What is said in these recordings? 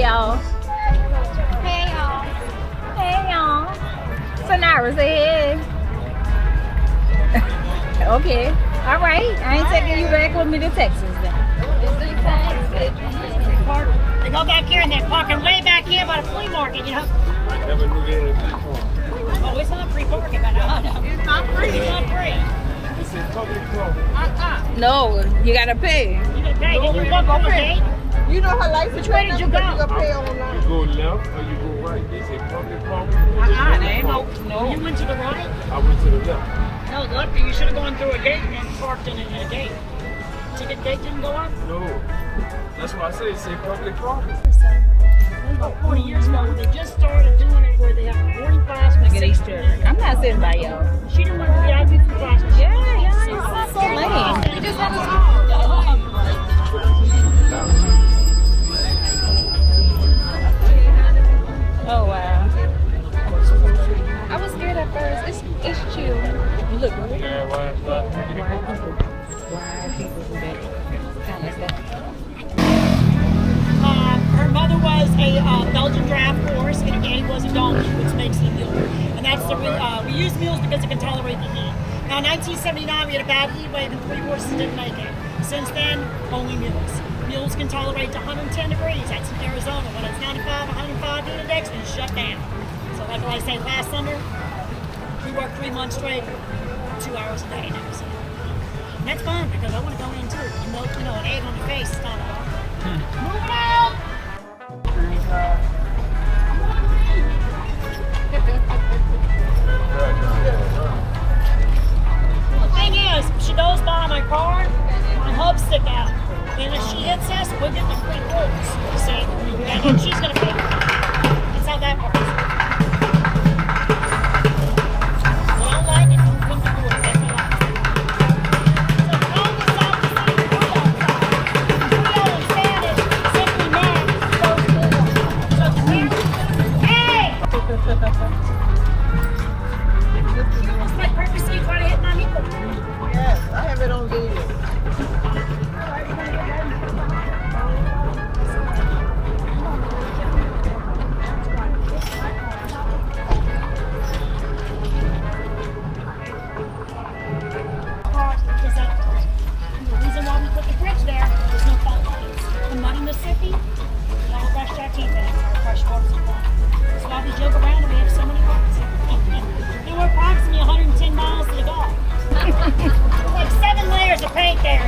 y'all. Hey y'all. Hey y'all. Sonara, say hey. Okay. All right. I ain't taking you back with me to Texas then. They go back here and they're parking way back here by the flea market, you know. Never knew they had free parking. Oh, it's not free parking, but no. It's not free. It's not free. It's a public parking. No, you gotta pay. You can pay. Did you walk over gate? You know how life is. Which way did you go? You gotta pay online. You go left or you go right. They say public parking. There ain't no. You went to the right? I went to the left. No, left. You should have gone through a gate and then parked in a gate. Ticket gate didn't go up? No. That's why I say it's a public parking. About 40 years ago, they just started doing it where they have 45 Look at Easter. I'm not sitting by y'all. She didn't want to be out with the classes. Yeah, it's so lame. You just have to talk. Oh wow. I was scared at first. It's chill. Look. Yeah, why people do that? Kind of stuff. Her mother was a Belgian draft horse, and Annie was a donkey, which makes it a mule. And that's the real. We use mules because it can tolerate the heat. Now, in 1979, we had a bad heat wave, and 3 horses didn't make it. Since then, only mules. Mules can tolerate to 110 degrees. That's in Arizona. When it's 95, 105 heat index, we shut down. So, like I say, last summer, we worked 3 months straight, 2 hours a day in Arizona. And that's fun because I want to go in too. You know, an egg on your face is not a lot. Moving out! The thing is, if she goes by my car, my hubs stick out. And if she hits us, we'll get the free rolls. See? And then she's going to pay. That's how that works. I don't like it. I'm going to do it. That's my life. So, all this out to see the Creole in Spanish simply meant those four. So, the parents, hey! It's like purposely trying to hit my nipple. Yes, I have it on video. Mississippi, we all brushed our teeth in fresh water supply. That's why we joke around and we have so many parks. And we're approximately 110 miles to the Gulf. There's like 7 layers of paint there.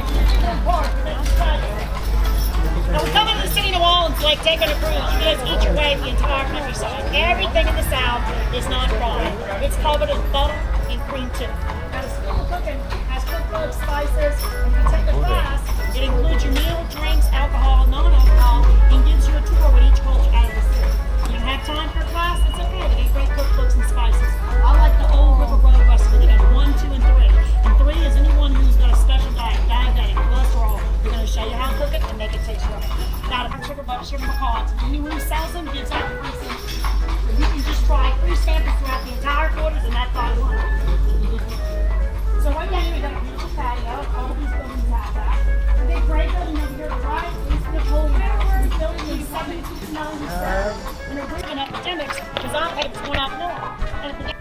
Now we come into the city of New Orleans like taking a cruise. You guys eat your way the entire countryside. Everything in the South is not fried. It's covered in butter and cream too. Now the school of cooking has cookbooks, spices, and if you take a class, it includes your meal, drinks, alcohol, non-alcohol, and gives you a tour with each culture out of the city. You don't have time for a class, it's okay. They get great cookbooks and spices. I like the Old River Road recipe. They got 1, 2, and 3. And 3 is anyone who's got a special diet, diabetic, cholesterol. We're going to show you how to cook it and make it taste right. Not a sugar, butter, sugar, pecans. If you know who sells them, gives out free samples. So you can just try 3 samples throughout the entire quarters, and that's all you want. So right now, we got a beautiful patio. All of these buildings have that. The big gray building over here to the right is the Holy House. This building is 72 miles and they're bringing up epidemics because our papers went up north. And at the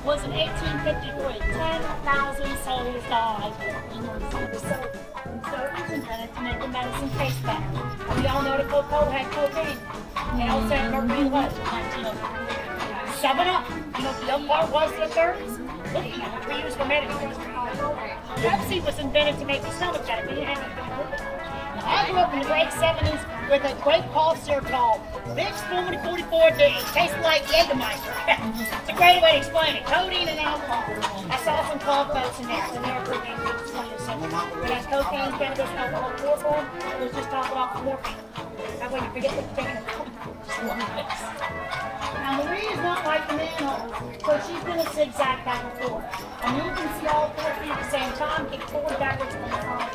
was in 1853. 10,000 souls died in Louisiana. So surgeons invented to make the medicine taste better. We all know that cocoa had cocaine. They also had mercury in lead in 1903. 7-Up. You know what the other part was in the 30s? Look at that, 3 years for medicine. Pepsi was invented to make the stomach better. We didn't have anything with it. I grew up in the late 70s with a great cough syrup called Vicks 4044D. It tasted like Jägermeister. It's a great way to explain it. Codeine and alcohol. I saw some cough boats in there. It's in there for 20th century. It has cocaine, cannabis, alcohol, chloroform. It was just topped off with morphine. That way you forget what you're taking. Now Marie is not like the manhole, so she's going to zigzag back and forth. And you can see all 4 feet at the same time, kick forward, backwards, and front.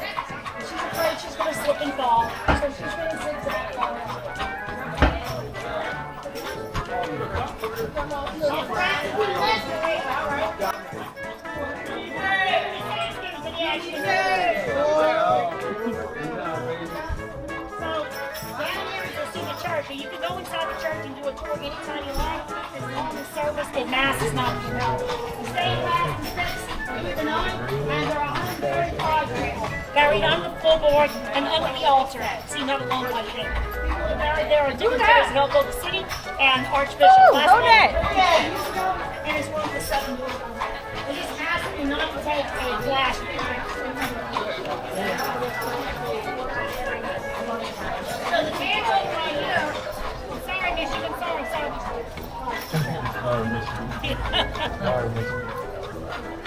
She's afraid she's going to slip and fall, so she's going to zigzag all around. So, down here you'll see anytime you like, as long as service and mass is not enough. The same mass and fixed through the night, and there are 135 people buried under the full board and under the altar. See another long way there. People are buried there are dignitaries of both the city and Archbishop. Hold that. And it's one of the 7 doors. It is asking not to take a flash. So the candle right here. Sorry, Michigan. Sorry. Sorry, Michigan. Sorry, Michigan.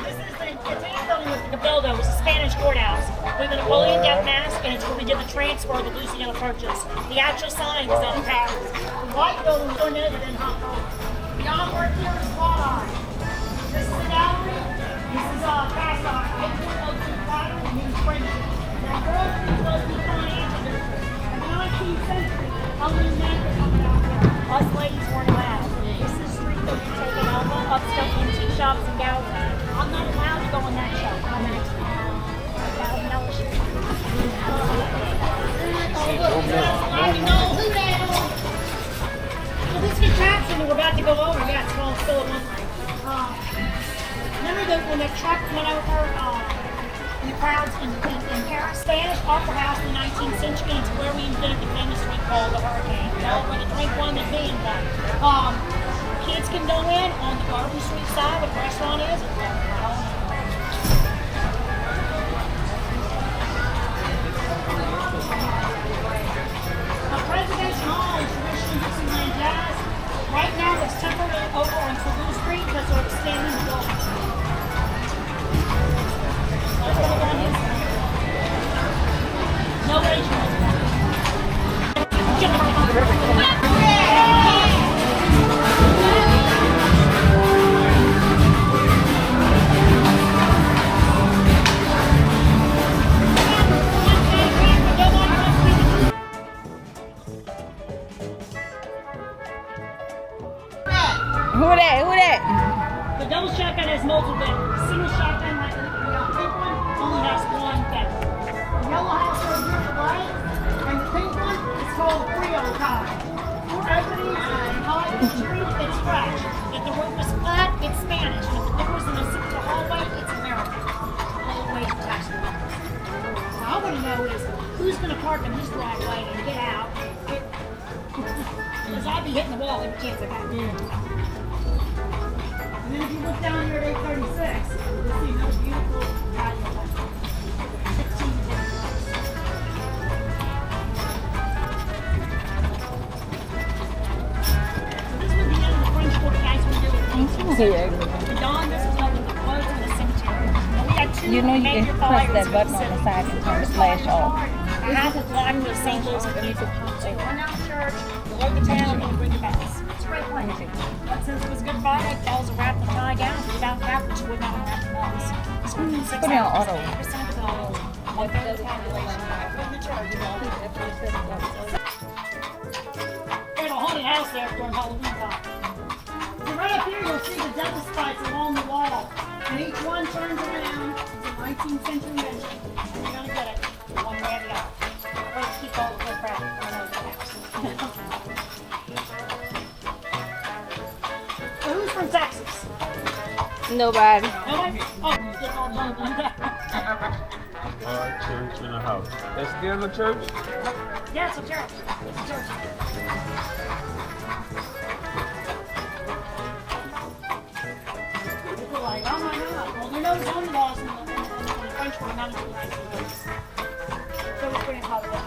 This is the tan building with the cabildo. It was a Spanish courthouse with a Napoleon death mask, and it's where we did the transfer of the Louisiana Purchase. The actual sign was on Carriage. The white building was donated in Hong Kong. The artwork here is wrought iron. This is a gallery. This is a cast iron. I put those in the pattern and use printing. Now, girls, these those be financial. In the 19th century, only men were coming out here. Us ladies weren't allowed. This is street that we take it over, up stuff into shops and galleries. I'm not allowed to go in that shop. I'm actually allowed to know the shop. So this contraption that we're about to go over, yeah, it's called still at one thing. Remember that when the truck went over in the crowds in Paris? Spanish opera house in the 19th century, it's where we invented the famous drink called the hurricane. You know, where the drink won the being one. Kids can go in on the Garden Street side where the restaurant is. President's Hall is traditionally Dixieland Jazz. Right now it's temporarily over on Toulouse Street because they're extending the building. No age Who that? The double shotgun has multiple bedrooms. Single shotgun, like the pink one, only has one bedroom. The yellow house over here is white, and the pink one is called Creole Cottage. For openings and high the street, it's French. If the roof is flat, it's Spanish. If the doors in the hallway, it's American. Hallways attached to the windows. Now, I want to know is who's going to park in this driveway and get out? Because I'd be hitting the wall every chance I got. And then if you look down here at 836, you'll see another beautiful patio. 16 This would be under the French Quarter guys we do with paintings. Dawn, this is like the clothes in the cemetery. We had 2 You know you major can press fires that button on the side and turn the flash off. I have a block with St. Louis and music. So you run down the church, you load the town, and you bring it back. It's a great place. But since it was Good Friday, bells are wrapped and tied down. Without that, which would not have wrapped the bells. So within 6 Put it on hours, auto. 80% of the bells, 1/3 of the population, in the church. There's a haunted house there during Halloween time. So right up here, you'll see the devil spikes along the wall. And each one turns around. It's a 19th century invention. You're going to get it one way or the other. Let's keep all the good crap in the house. So who's from Texas? Nobody. Nobody? Oh, you just all done that. Church in a house. That's still a church? Yeah, it's a church. It's a church. People are like, oh my God. Well, there are no zoning laws in the French were not until 1980s. So it's pretty popular.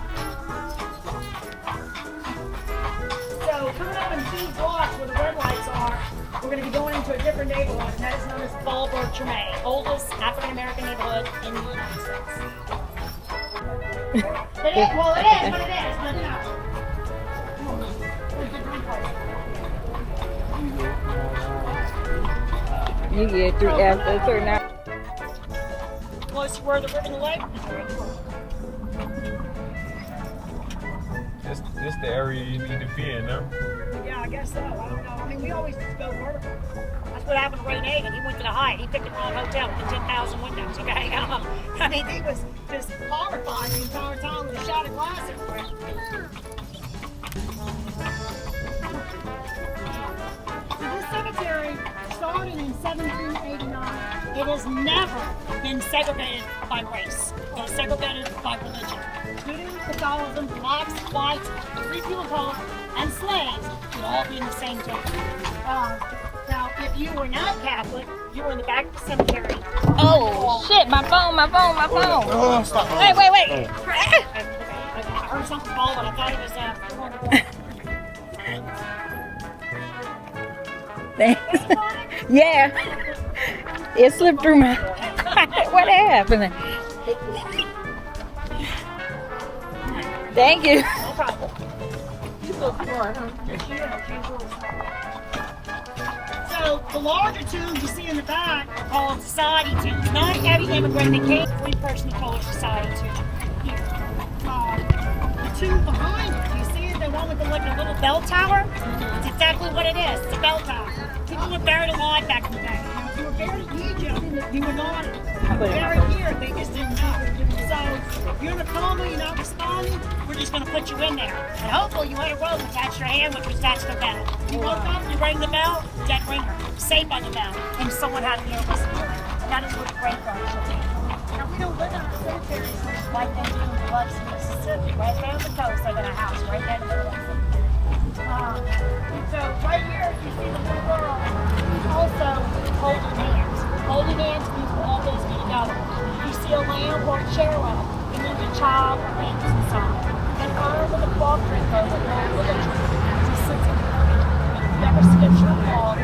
So coming up in 2 blocks where the red lights are, we're going to be going into a different neighborhood, and that is known as Fallbrook Treme, oldest African-American neighborhood in the United States. It is, well, it is, but it is, but no. It's a great place. You get 3 after a certain hour. Close to where the river and the lake. This the area you need to be in, no? Yeah, I guess so. I don't know. I mean, we always just go vertical. That's what happened to Ray Nagin. He went to the Hyatt. He picked the wrong hotel with the 10,000 windows. Okay, I mean, he was just horrified the entire time with a shot of glass everywhere. 1789. It has never been segregated by race. It is segregated by religion. Judaism, Catholicism, blacks, whites, free people of color, and slaves would all be in the same tomb. Now, if you were not Catholic, you were in the back of the cemetery. Oh shit! My phone! My phone! My phone! Oh, stop. Wait! Wait! Wait! I heard something fall, but I thought it was Thanks. Yeah. It slipped through my. What happened? Thank you. no problem. So the larger tombs you see in the back are called society tombs. Not every immigrant that came, three-person color society tomb. The tomb behind it, you see it, the one with the like a little bell tower? It's exactly what it is. It's a bell tower. People were buried alive back in the day. Now, if you were buried in Egypt, you were not buried here. They just didn't know. So if you're in a coma, you're not responding, we're just going to put you in there. And hopefully you had a rope attached to your hand, which was attached to the bell. You woke up, you rang the bell, dead ringer, saved by the bell, and someone had to be able to listen to it. And that is what the graveyard should be. Now we don't live in our cemeteries like they do in Biloxi, Mississippi. Right there on the coast, they got a house right there in the middle of the so right here, you see the little girl who's also holding hands. Holding hands means we'll all those be together. You see a lamb or a cherub, it means a child or baby inside. An arm with a cloth drink over the little tree. Just sits in the morning. If you ever skip your fall,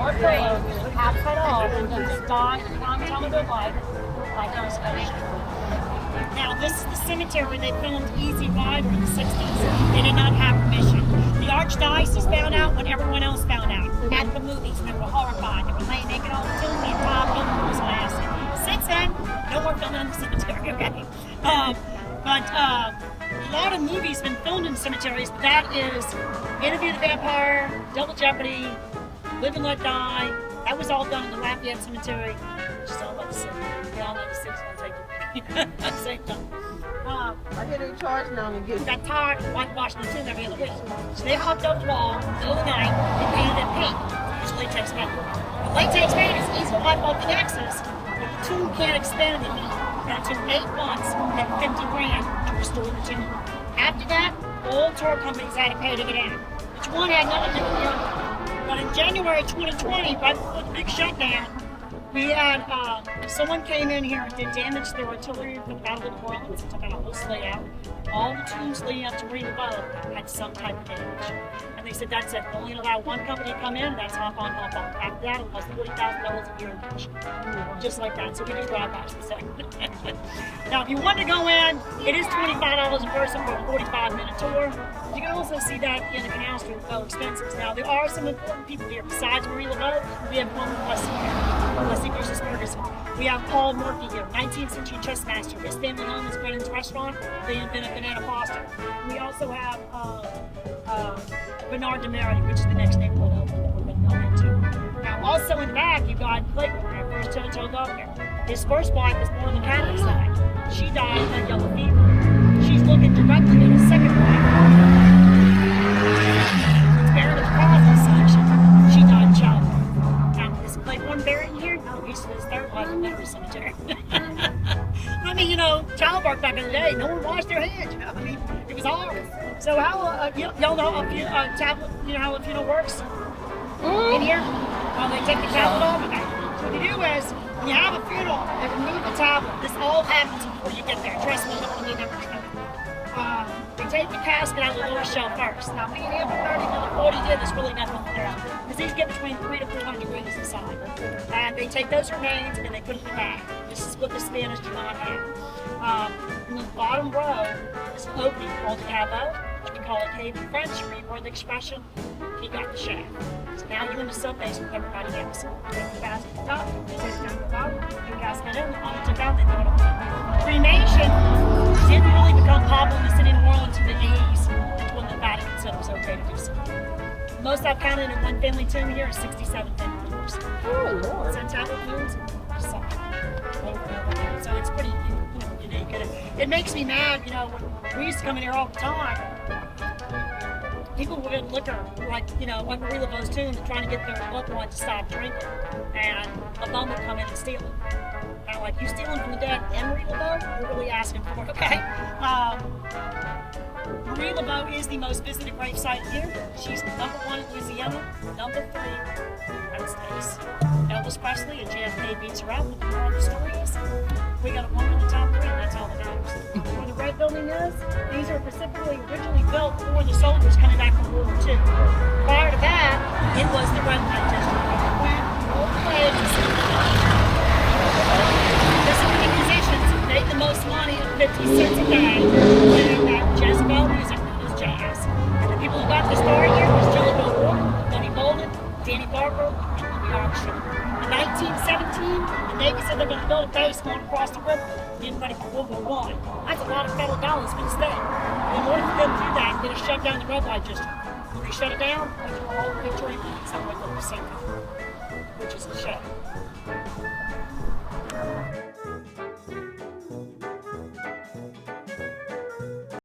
or pillow, half cut off, and just die at the wrong time of their life, like those fish. Now, this is the cemetery where they filmed Easy Rider in the 60s. They did not have permission. The Archdiocese found out when everyone else found out. At the movies, and they were horrified. They were laying naked on the tomb, being topped over was last. Since then, no more filming in the cemetery, okay? But a lot of movies have been filmed in cemeteries, but that is Interview the Vampire, Double Jeopardy, Live and Let Die. That was all done in the Lafayette Cemetery, which is all about the city. They all know the city's going to take it at the same time. I get in charge now and get Got tired of whitewashing the tomb every other week. So they hopped up the wall in the middle of the night and painted it pink. It's latex paint. The latex paint is easy to wipe off the excess, but the tomb can't expand the heat. And it took 8 months and 50 grand to restore the tomb. After that, all tour companies had to pay to get in, which one had nothing to do with the other. But in January 2020, right before the big shutdown, we had someone came in here and did damage to the artillery from the Battle of New Orleans. It took out a whole layout. All the tombs leading up to Marine Bow had some type of damage. And they said, that's it. We'll only allow one company to come in, and that's hop on, hop off. After that, it was $40,000 a year in cash. Just like that. So we do drive-bys in a second. Now, if you want to go in, it is $25 a person for a 45-minute tour. You can also see that in the Canal Street with low expenses. Now, there are some important people here. Besides Marie Laveau, we have one Plessy versus Ferguson. We have Paul Murphy here, 19th century chess master. His family home is Brennan's Restaurant. They invented Banana Foster. We also have Bernard DeMary, which is the next neighborhood over that we're going to go into. Now, also in the back, you've got Clayton, our first Toto Governor. His first wife was born on the Catholic side. She died of yellow fever. She's looking directly at his second wife. It's buried at the Cosby section. She died in childbirth. Now, is Claiborne buried here? No, he's his third wife in every cemetery. I mean, you know, childbirth back in the day, no one washed their hands, you know? I mean, it was horrible. So how, y'all know a tablet, you know how a funeral works? In here? Well, they take the tablet off. Okay. So what you do is, when you have a funeral, they remove the tablet. This all happens before you get there. Trust me, you never know. They take the casket out of the lower shelf first. Now, being here for 30 minutes, 40 did, there's really nothing there. Because these get between 300 to 400 degrees inside. And they take those remains and they put it in the bag. This is what the Spanish do not have. In the bottom row is an opening called a caveau, which we call a cave in French, word the expression, he got the shaft. So now you're in the sub-base with everybody else. Take the casket up, they take it down the bottom, you casket in, on the tip out, they throw it away. Cremation didn't really become popular in the city of New Orleans in the 80s. That's when the Vatican said it was okay to do so. Most I've counted in one family tomb here is 67 family tombs. Oh, Lord. So tablet tombs, so it's pretty unique. It makes me mad, you know, when we used to come in here all the time. people were getting liquor, like, you know, like Marie Laveau's tune, trying to get their loved one to stop drinking. And a bum would come in and steal it. And like, you stealing from the dead and Marie Laveau, you're really asking for it, okay? Marie Laveau is the most visited gravesite here. She's #1 in Louisiana, #3 in the States. Elvis Presley and JFK beats her out, but the moral of the story is we got a woman in the top 3, and that's all that matters. Where the red building is, these are specifically originally built for the soldiers coming back from World War II. Prior to that, it was the red light district. When old players, the singing musicians made the most money at 50 cents a day doing that Jezebel music known as jazz. And the people who got the start here was Joe Billboard, Lenny Bolden, Danny Barker, and Louis Armstrong. In 1917, the Navy said they're going to build a base going across the river, getting ready for World War I. That's a lot of federal dollars for the state. In order for them to do that, they're going to shut down the red light district. When they shut it down, they threw all the Victory Moons that went over the center, which is a shame.